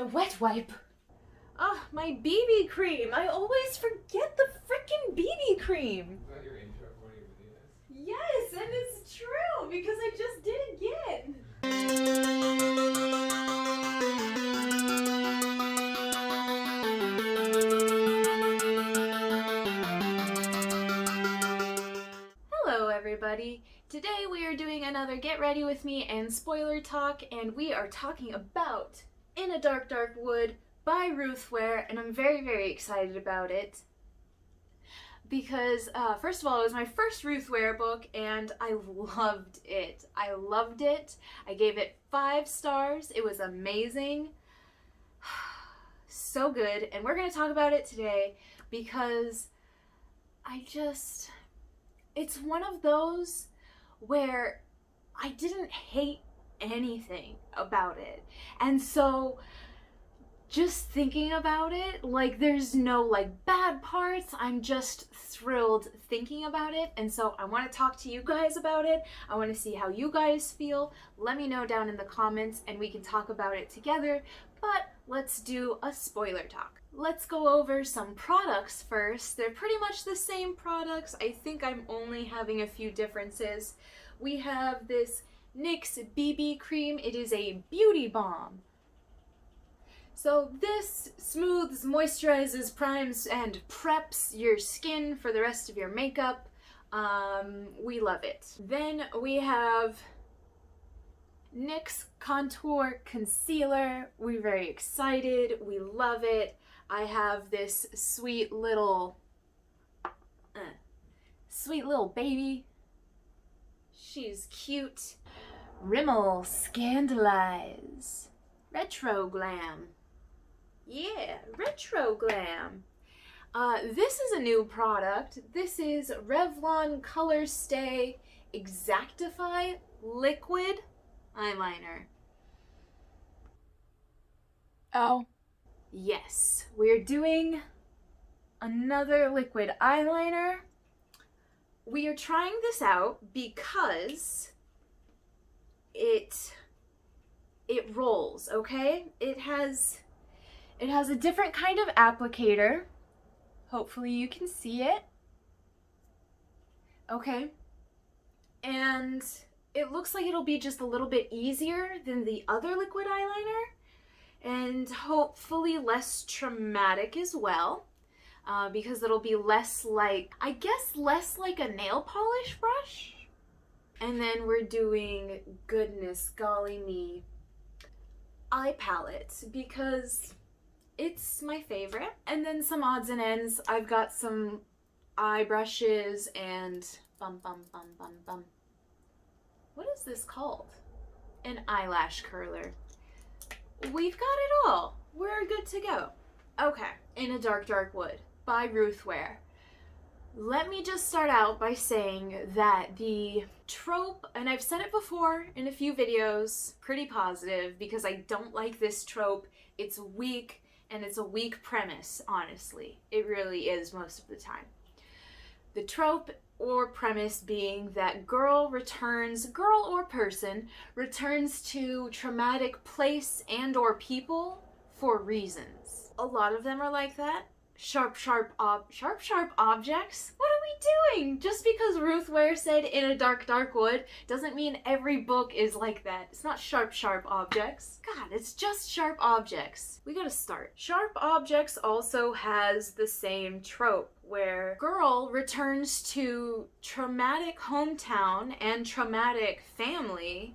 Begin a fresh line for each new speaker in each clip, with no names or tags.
a wet wipe. Ah, my BB cream. I always forget the frickin' BB cream.
Is that your intro for one of your videos?
Yes, and it's true because I just did it again. Hello everybody. Today we are doing another Get Ready With Me and spoiler talk, and we are talking about In a Dark Dark Wood by Ruth Ware, and I'm very excited about it because first of all, it was my first Ruth Ware book and I loved it. I loved it. I gave it 5 stars. It was amazing. So good, and we're going to talk about it today because it's one of those where I didn't hate anything about it. And so just thinking about it, like, there's no like bad parts. I'm just thrilled thinking about it. And so I want to talk to you guys about it. I want to see how you guys feel. Let me know down in the comments and we can talk about it together. But let's do a spoiler talk. Let's go over some products first. They're pretty much the same products. I think I'm only having a few differences. We have this NYX BB cream. It is a beauty balm. So this smooths, moisturizes, primes, and preps your skin for the rest of your makeup. We love it. Then we have NYX Contour Concealer. We're very excited. We love it. I have this sweet little baby. She's cute. Rimmel Scandalize. Retro Glam. Yeah, Retro Glam. This is a new product. This is Revlon Colorstay Exactify Liquid Eyeliner. Oh. Yes, we're doing another liquid eyeliner. We are trying this out because it rolls, okay? It has a different kind of applicator. Hopefully you can see it. Okay. And it looks like it'll be just a little bit easier than the other liquid eyeliner, and hopefully less traumatic as well, because it'll be less like, I guess, less like a nail polish brush. And then we're doing, goodness golly me, eye palette, because it's my favorite. And then some odds and ends. I've got some eye brushes and what is this called? An eyelash curler. We've got it all. We're good to go. Okay, In a Dark Dark Wood by Ruth Ware. Let me just start out by saying that the trope, and I've said it before in a few videos, pretty positive, because I don't like this trope. It's weak, and it's a weak premise, honestly. It really is most of the time. The trope or premise being that girl or person returns to traumatic place and or people for reasons. A lot of them are like that. Sharp objects? What are we doing? Just because Ruth Ware said In a Dark Dark Wood doesn't mean every book is like that. It's not sharp objects. God, it's just sharp objects. We gotta start. Sharp objects also has the same trope where girl returns to traumatic hometown and traumatic family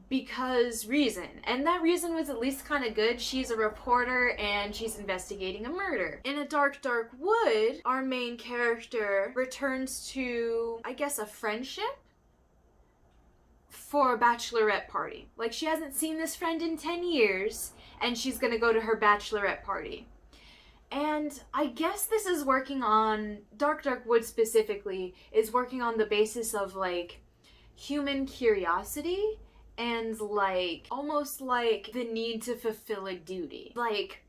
because reason. And that reason was at least kind of good. She's a reporter and she's investigating a murder. In a Dark Dark Wood, our main character returns to, I guess, a friendship for a bachelorette party. Like, she hasn't seen this friend in 10 years and she's gonna go to her bachelorette party. And I guess this is working on, Dark Dark Wood specifically, is working on the basis of like human curiosity and like almost like the need to fulfill a duty. Like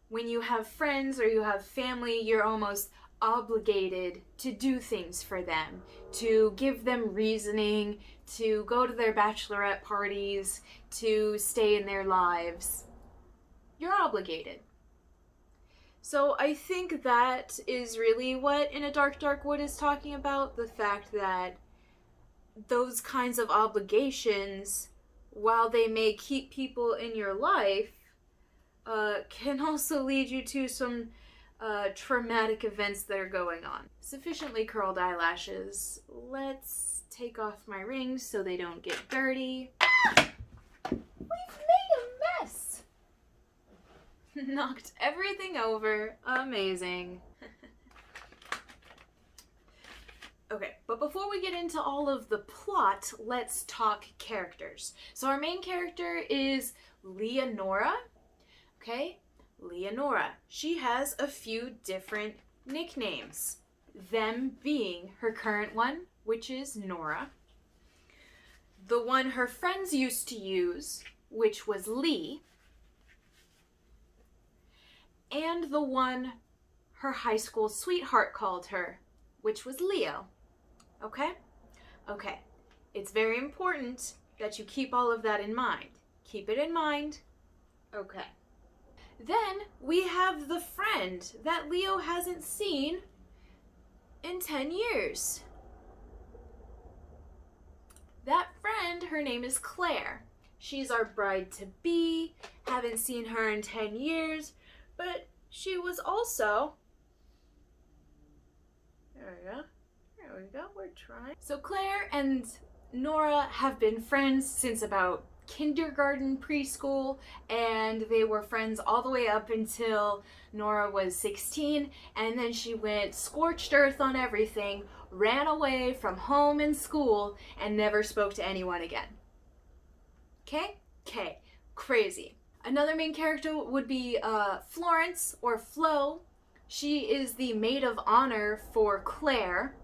when you have friends or you have family, you're almost obligated to do things for them, to give them reasoning, to go to their bachelorette parties, to stay in their lives. you're obligated. So I think that is really what In a Dark, Dark Wood is talking about. The fact that those kinds of obligations, while they may keep people in your life, can also lead you to some traumatic events that are going on. Sufficiently curled eyelashes. Let's take off my rings so they don't get dirty. We've made a mess! Knocked everything over. Amazing. Okay, but before we get into all of the plot, let's talk characters. So our main character is Leonora. Okay, Leonora. She has a few different nicknames. Them being her current one, which is Nora. The one her friends used to use, which was Lee. And the one her high school sweetheart called her, which was Leo. Okay? Okay. It's very important that you keep all of that in mind. Keep it in mind. Okay. Then we have the friend that Leo hasn't seen in 10 years. That friend, her name is Claire. She's our bride-to-be. Haven't seen her in 10 years, but she was also... There we go. There we go. We're trying. So Claire and Nora have been friends since about kindergarten, preschool, and they were friends all the way up until Nora was 16, and then she went scorched earth on everything, ran away from home and school, and never spoke to anyone again. Okay? Okay. Crazy. Another main character would be Florence, or Flo. She is the maid of honor for Claire,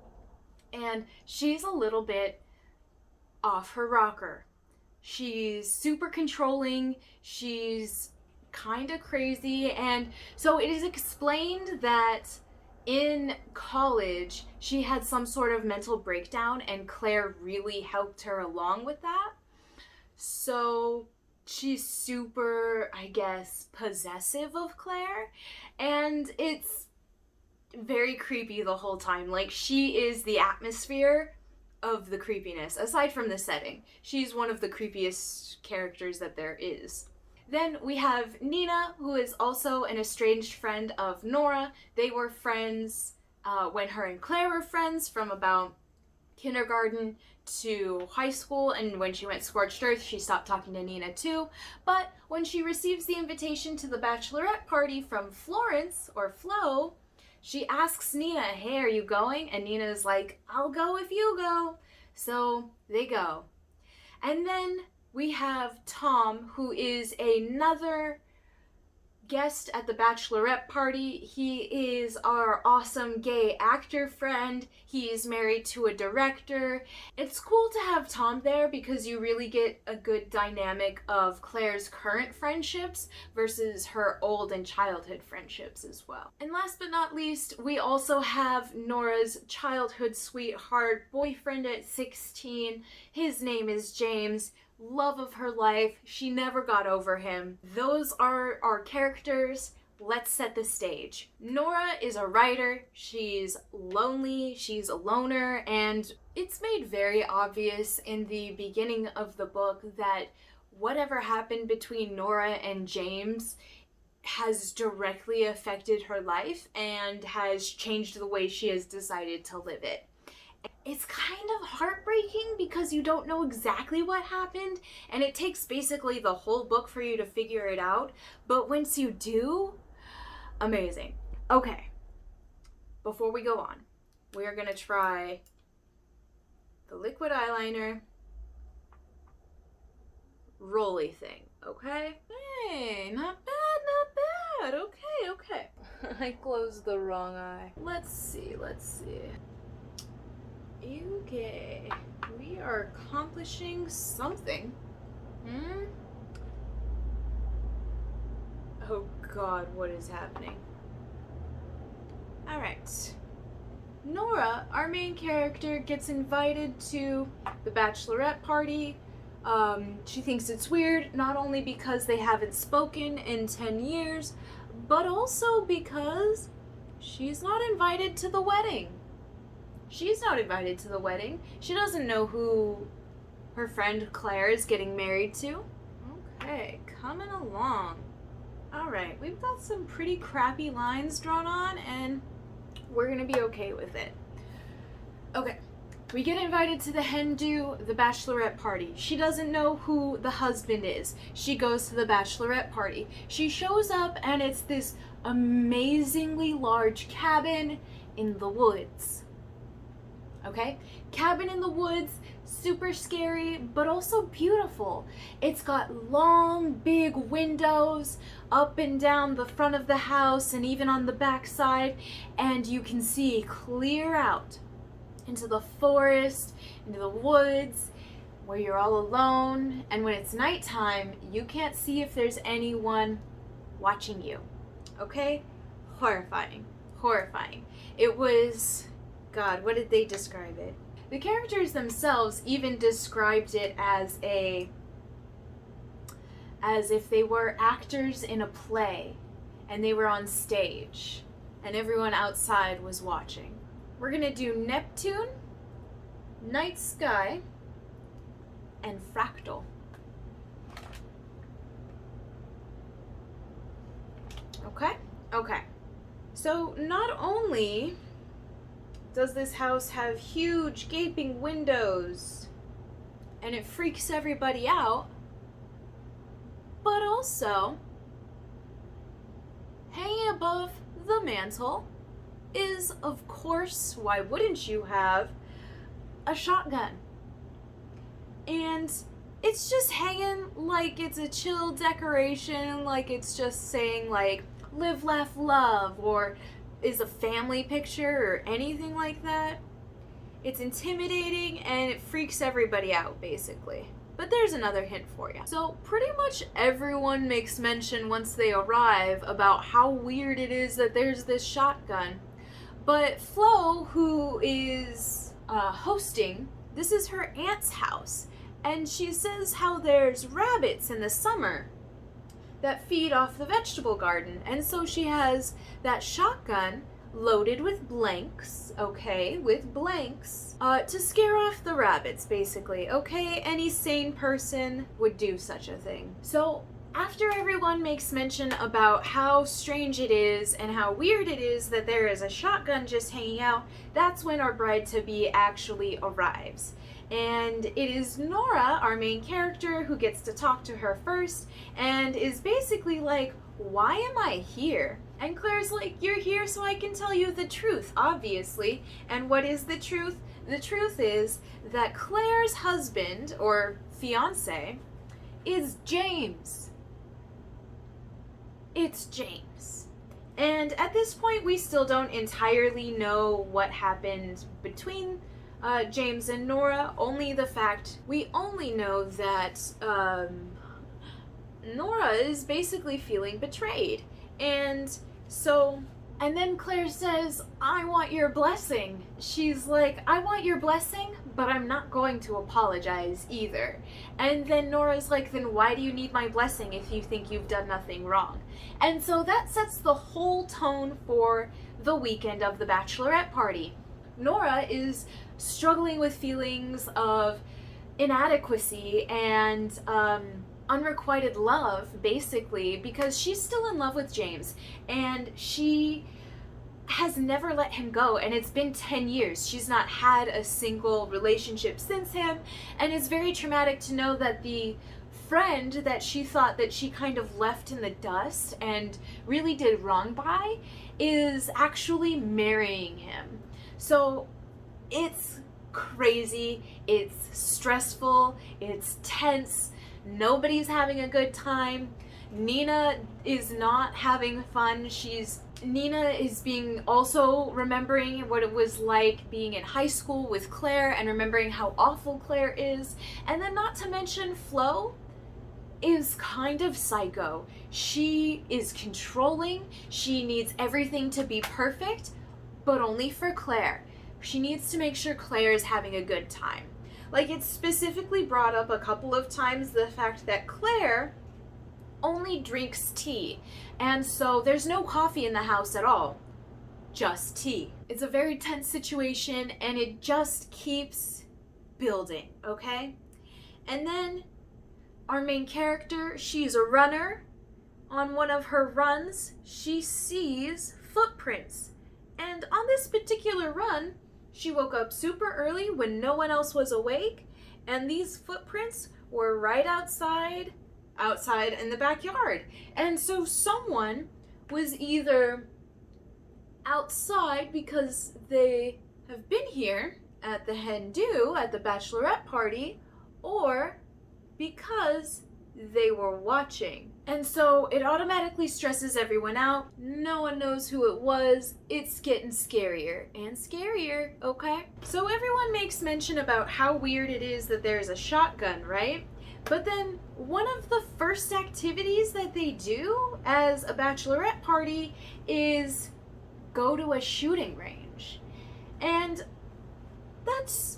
and she's a little bit off her rocker. She's super controlling, she's kind of crazy, and so it is explained that in college she had some sort of mental breakdown and Claire really helped her along with that. So she's super, I guess, possessive of Claire, and it's very creepy the whole time. Like, she is the atmosphere of the creepiness, aside from the setting. She's one of the creepiest characters that there is. Then we have Nina, who is also an estranged friend of Nora. They were friends when her and Claire were friends from about kindergarten to high school, and when she went scorched earth, she stopped talking to Nina too. But when she receives the invitation to the bachelorette party from Florence, or Flo, she asks Nina, hey, are you going? And Nina's like, I'll go if you go. So they go. And then we have Tom, who is another guest at the bachelorette party. He is our awesome gay actor friend. He is married to a director. It's cool to have Tom there because you really get a good dynamic of Claire's current friendships versus her old and childhood friendships as well. And last but not least, we also have Nora's childhood sweetheart boyfriend at 16. His name is James. Love of her life. She never got over him. Those are our characters. Let's set the stage. Nora is a writer. She's lonely. She's a loner. And it's made very obvious in the beginning of the book that whatever happened between Nora and James has directly affected her life and has changed the way she has decided to live it. It's kind of heartbreaking because you don't know exactly what happened, and it takes basically the whole book for you to figure it out, but once you do, amazing. Okay, before we go on, we are going to try the liquid eyeliner rolly thing, okay? Hey, not bad, okay. I closed the wrong eye. Let's see. Okay, we are accomplishing something. Oh God, what is happening? Alright. Nora, our main character, gets invited to the bachelorette party She thinks it's weird, not only because they haven't spoken in 10 years, but also because she's not invited to the wedding. She's not invited to the wedding. She doesn't know who her friend Claire is getting married to. Okay, coming along. Alright, we've got some pretty crappy lines drawn on, and we're gonna be okay with it. Okay, we get invited to the hen do, the bachelorette party. She doesn't know who the husband is. She goes to the bachelorette party. She shows up, and it's this amazingly large cabin in the woods. Okay? Cabin in the woods, super scary, but also beautiful. It's got long, big windows up and down the front of the house and even on the back side, and you can see clear out into the forest, into the woods, where you're all alone, and when it's nighttime, you can't see if there's anyone watching you. Okay? Horrifying. Horrifying. It was... God, what did they describe it? The characters themselves even described it as if they were actors in a play and they were on stage and everyone outside was watching. We're gonna do Neptune, Night Sky, and Fractal. Okay? Okay. So not only does this house have huge gaping windows and it freaks everybody out, but also hanging above the mantle is, of course, why wouldn't you have a shotgun? And it's just hanging like it's a chill decoration, like it's just saying like live, laugh, love, or is a family picture or anything like that. It's intimidating and it freaks everybody out, basically. But there's another hint for you. So pretty much everyone makes mention once they arrive about how weird it is that there's this shotgun. But Flo, who is hosting, this is her aunt's house, and she says how there's rabbits in the summer that feed off the vegetable garden, and so she has that shotgun loaded with blanks, okay, with blanks, to scare off the rabbits, basically, okay? Any sane person would do such a thing. So after everyone makes mention about how strange it is and how weird it is that there is a shotgun just hanging out, that's when our bride-to-be actually arrives. And it is Nora, our main character, who gets to talk to her first and is basically like, why am I here? And Claire's like, you're here so I can tell you the truth, obviously. And what is the truth? The truth is that Claire's husband, or fiance, is James. It's James. And at this point, we still don't entirely know what happened between James and Nora. We only know that Nora is basically feeling betrayed. And then Claire says, I want your blessing. She's like, I want your blessing, but I'm not going to apologize either. And then Nora's like, then why do you need my blessing if you think you've done nothing wrong? And so that sets the whole tone for the weekend of the bachelorette party. Nora is struggling with feelings of inadequacy and unrequited love, basically, because she's still in love with James and she has never let him go, and it's been 10 years. She's not had a single relationship since him, and it's very traumatic to know that the friend that she thought that she kind of left in the dust and really did wrong by is actually marrying him. So it's crazy, it's stressful, it's tense, nobody's having a good time. Nina is not having fun. Nina is also remembering what it was like being in high school with Claire and remembering how awful Claire is. And then not to mention Flo is kind of psycho. She is controlling. She needs everything to be perfect, but only for Claire. She needs to make sure Claire is having a good time. Like, it's specifically brought up a couple of times the fact that Claire only drinks tea, and so there's no coffee in the house at all, just tea. It's a very tense situation, and it just keeps building, okay? And then our main character, she's a runner. On one of her runs, she sees footprints, and on this particular run, she woke up super early when no one else was awake, and these footprints were right outside in the backyard. And so someone was either outside because they have been here at the hen do, at the bachelorette party, or because they were watching. And so it automatically stresses everyone out. No one knows who it was. It's getting scarier and scarier, okay? So everyone makes mention about how weird it is that there's a shotgun, right? But then one of the first activities that they do as a bachelorette party is go to a shooting range. And that's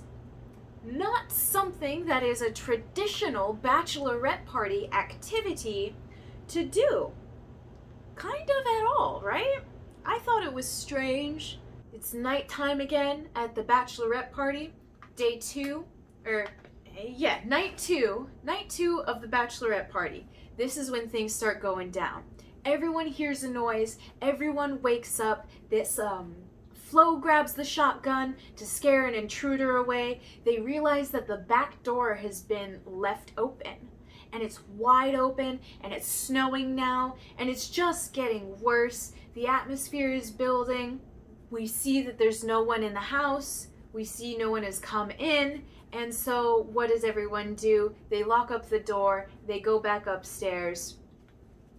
not something that is a traditional bachelorette party activity to do. Kind of at all, right? I thought it was strange. It's nighttime again at the bachelorette party. Night two of the bachelorette party. This is when things start going down. Everyone hears a noise, everyone wakes up. This Flo grabs the shotgun to scare an intruder away. They realize that the back door has been left open, and it's wide open, and it's snowing now, and it's just getting worse. The atmosphere is building. We see that there's no one in the house. We see no one has come in, and so what does everyone do? They lock up the door, they go back upstairs,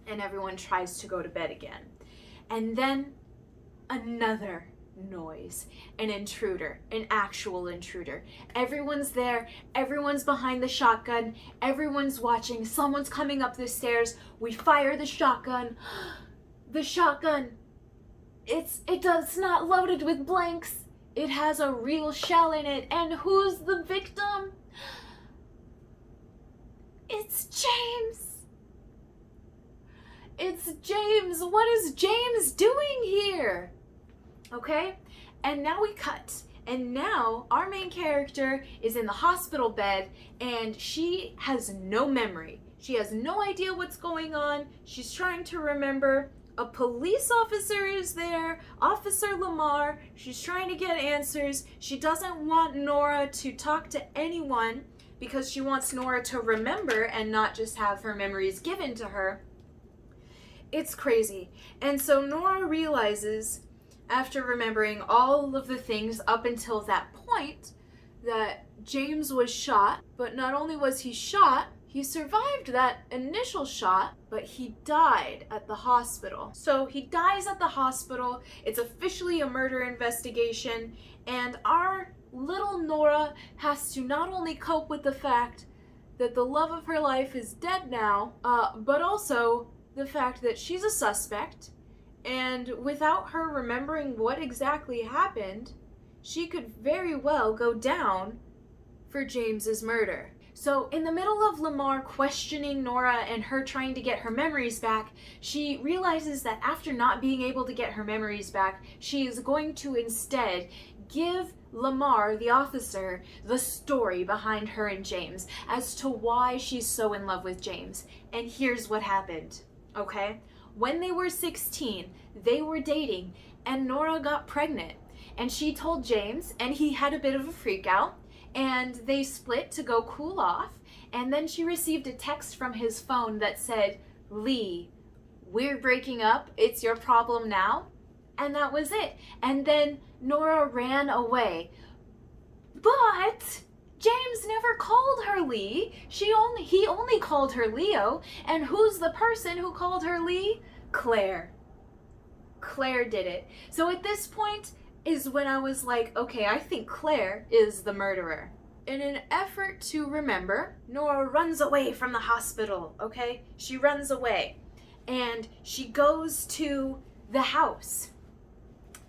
and everyone tries to go to bed again. And then another noise, an intruder, an actual intruder. Everyone's there, everyone's behind the shotgun, everyone's watching, someone's coming up the stairs. We fire the shotgun. The shotgun, it's not loaded with blanks. It has a real shell in it, and who's the victim? It's James. It's James. What is James doing here? Okay, and now we cut, and now our main character is in the hospital bed, and she has no memory. She has no idea what's going on. She's trying to remember. A police officer is there, Officer Lamar. She's trying to get answers. She doesn't want Nora to talk to anyone because she wants Nora to remember and not just have her memories given to her. It's crazy. And so Nora realizes, after remembering all of the things up until that point, that James was shot, but not only was he shot, he survived that initial shot, but he died at the hospital. So he dies at the hospital. It's officially a murder investigation, and our little Nora has to not only cope with the fact that the love of her life is dead now, but also the fact that she's a suspect, and without her remembering what exactly happened, she could very well go down for James's murder. So in the middle of Lamar questioning Nora and her trying to get her memories back, she realizes that after not being able to get her memories back, she is going to instead give Lamar, the officer, the story behind her and James as to why she's so in love with James. And here's what happened, okay? When they were 16, they were dating, and Nora got pregnant. And she told James, and he had a bit of a freak out, and they split to go cool off. And then she received a text from his phone that said, "Lee, we're breaking up. It's your problem now." And that was it. And then Nora ran away. But James never called her Lee. He only called her Leo. And who's the person who called her Lee? Claire. Claire did it. So at this point is when I was like, okay, I think Claire is the murderer. In an effort to remember, Nora runs away from the hospital, okay? She runs away. And she goes to the house.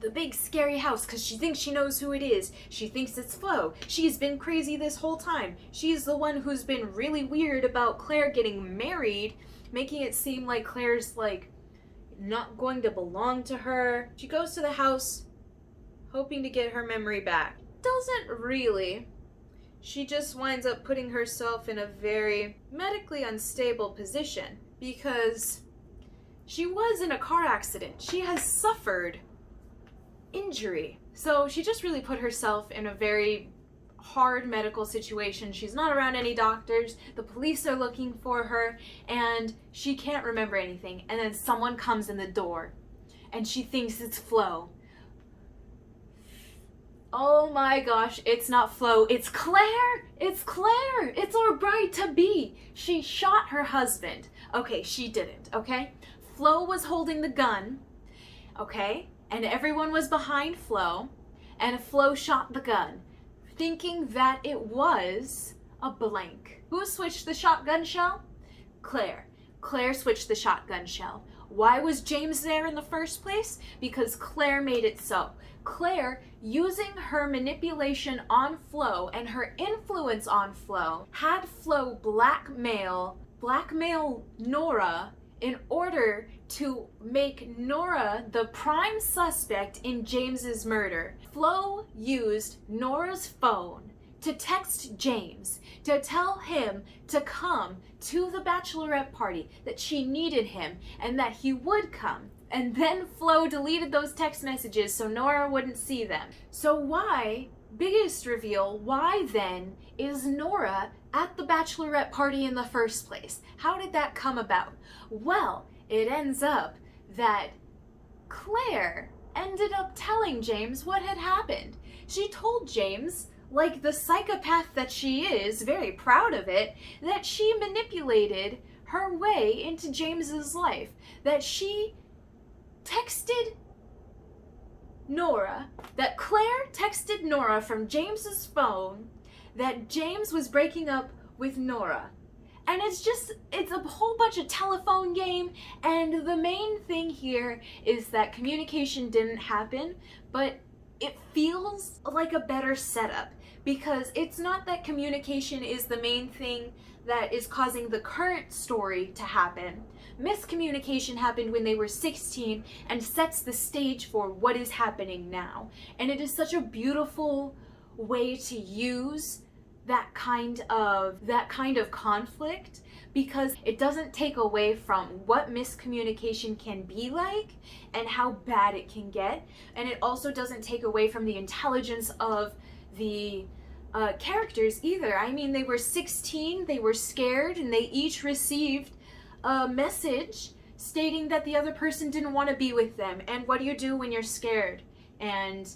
the big scary house because she thinks she knows who it is. She thinks it's Flo. She's been crazy this whole time. She's the one who's been really weird about Claire getting married, making it seem like Claire's like not going to belong to her. She goes to the house hoping to get her memory back. Doesn't really. She just winds up putting herself in a very medically unstable position because she was in a car accident. She has suffered injury. So she just really put herself in a very hard medical situation. She's not around any doctors. The police are looking for her and she can't remember anything. And then someone comes in the door and she thinks it's Flo. Oh my gosh, it's not Flo, it's Claire! It's Claire! It's our bride-to-be! She shot her husband. Okay, she didn't, okay? Flo was holding the gun, okay? And everyone was behind Flo, and Flo shot the gun, thinking that it was a blank. Who switched the shotgun shell? Claire. Claire switched the shotgun shell. Why was James there in the first place? Because Claire made it so. Claire, using her manipulation on Flo and her influence on Flo, had Flo blackmail Nora in order to make Nora the prime suspect in James's murder. Flo used Nora's phone to text James to tell him to come to the bachelorette party, that she needed him and that he would come. And then Flo deleted those text messages so Nora wouldn't see them. So why, biggest reveal, why then is Nora at the bachelorette party in the first place? How did that come about? Well, it ends up that Claire ended up telling James what had happened. She told James, like the psychopath that she is, very proud of it, that she manipulated her way into James's life, that she texted Nora, that Claire texted Nora from James's phone that James was breaking up with Nora. And it's a whole bunch of telephone game, and the main thing here is that communication didn't happen, but it feels like a better setup, because it's not that communication is the main thing that is causing the current story to happen. Miscommunication happened when they were 16 and sets the stage for what is happening now. And it is such a beautiful way to use that kind of conflict, because it doesn't take away from what miscommunication can be like and how bad it can get, and it also doesn't take away from the intelligence of the characters either. I mean, they were 16, they were scared, and they each received a message stating that the other person didn't want to be with them. And what do you do when you're scared and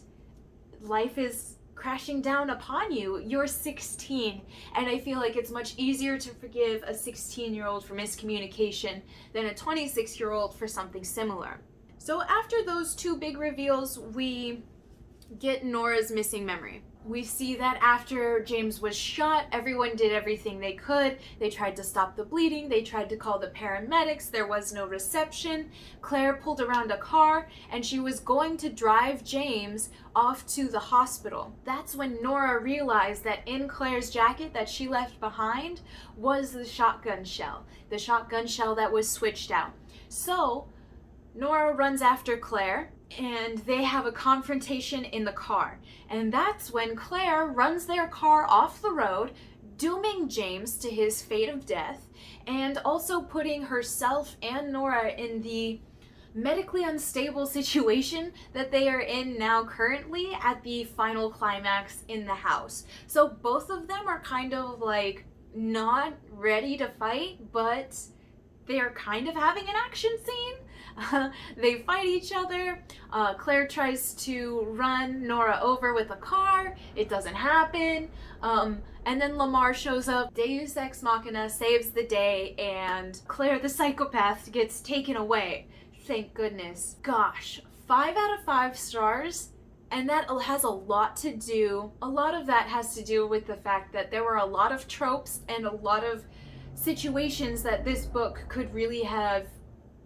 life is crashing down upon you? You're 16, and I feel like it's much easier to forgive a 16-year-old for miscommunication than a 26-year-old for something similar. So after those two big reveals, we get Nora's missing memory. We see that after James was shot, everyone did everything they could. They tried to stop the bleeding. They tried to call the paramedics. There was no reception. Claire pulled around a car and she was going to drive James off to the hospital. That's when Nora realized that in Claire's jacket that she left behind was the shotgun shell that was switched out. So Nora runs after Claire, and they have a confrontation in the car. And that's when Claire runs their car off the road, dooming James to his fate of death, and also putting herself and Nora in the medically unstable situation that they are in now currently at the final climax in the house. So both of them are kind of like not ready to fight, but they are kind of having an action scene. They fight each other. Claire tries to run Nora over with a car. It doesn't happen. And then Lamar shows up, Deus Ex Machina, saves the day, and Claire the psychopath gets taken away. Thank goodness. Gosh, 5 out of 5 stars. And that has a lot of that has to do with the fact that there were a lot of tropes and a lot of situations that this book could really have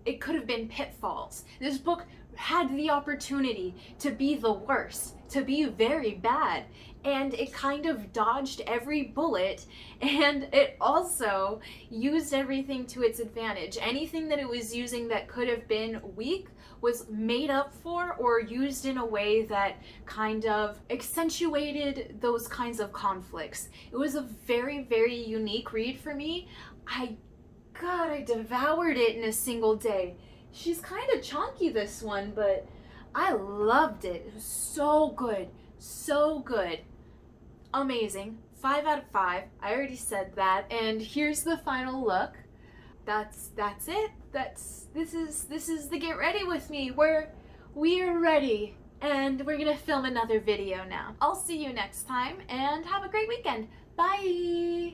it could have been pitfalls. This book had the opportunity to be the worst, to be very bad, and it kind of dodged every bullet, and it also used everything to its advantage. Anything that it was using that could have been weak was made up for or used in a way that kind of accentuated those kinds of conflicts. It was a very, very unique read for me. God, I devoured it in a single day. She's kind of chunky, this one, but I loved it. It was so good. So good. Amazing. 5 out of 5. I already said that. And here's the final look. That's it. This is the get ready with me. We're ready. And we're gonna film another video now. I'll see you next time and have a great weekend. Bye!